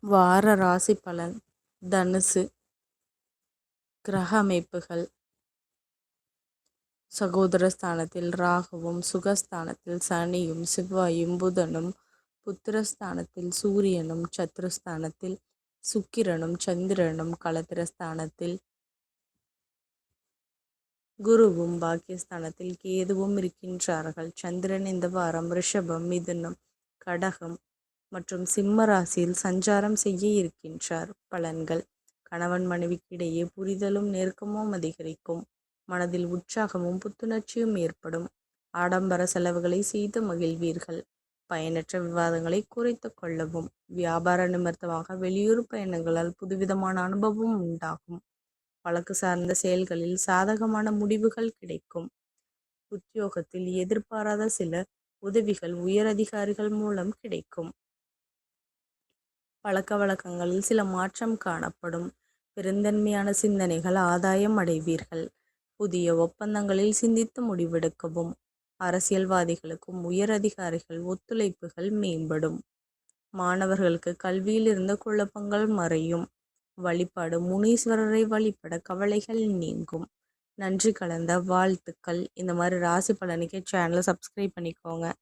வார ராசி பலன். தனுசு. கிரக அமைப்புகள். சகோதர ஸ்தானத்தில் ராகுவும், சுகஸ்தானத்தில் சனியும் செவ்வாயும் புதனும், புத்திரஸ்தானத்தில் சூரியனும், சத்ருஸ்தானத்தில் சுக்கிரனும் சந்திரனும், களத்திரஸ்தானத்தில் குருவும், பாக்கியஸ்தானத்தில் கேதுவும் இருக்கின்றார்கள். சந்திரன் இந்த வாரம் ரிஷபம், மிதுனம், கடகம் மற்றும் சிம்ம ராசியில் சஞ்சாரம் செய்ய இருக்கின்றார். பலன்கள். கணவன் மனைவிக்கு இடையே புரிதலும் நெருக்கமும் அதிகரிக்கும். மனதில் உற்சாகமும் புத்துணர்ச்சியும் ஏற்படும். ஆடம்பர செலவுகளை செய்து மகிழ்வீர்கள். பயனற்ற விவாதங்களை குறைத்து கொள்ளவும். வியாபார நிமித்தமாக வெளியூர் பயணங்களால் புதுவிதமான அனுபவம் உண்டாகும். வழக்கு சார்ந்த செயல்களில் சாதகமான முடிவுகள் கிடைக்கும். உத்தியோகத்தில் எதிர்பாராத சில உதவிகள் உயர் அதிகாரிகள் மூலம் கிடைக்கும். பழக்க வழக்கங்களில் சில மாற்றம் காணப்படும். பெருந்தன்மையான சிந்தனைகள் ஆதாயம் அடைவீர்கள். புதிய ஒப்பந்தங்களில் சிந்தித்து முடிவெடுக்கவும். அரசியல்வாதிகளுக்கும் உயர் அதிகாரிகள் ஒத்துழைப்புகள் மேம்படும். மாணவர்களுக்கு கல்வியில் இருந்த குழப்பங்கள் மறையும். வழிபாடு. முனீஸ்வரரை வழிபட கவலைகள் நீங்கும். நன்றி கலந்த வாழ்த்துக்கள். இந்த மாதிரி ராசி பலனுக்கு சேனலை சப்ஸ்கிரைப் பண்ணிக்கோங்க.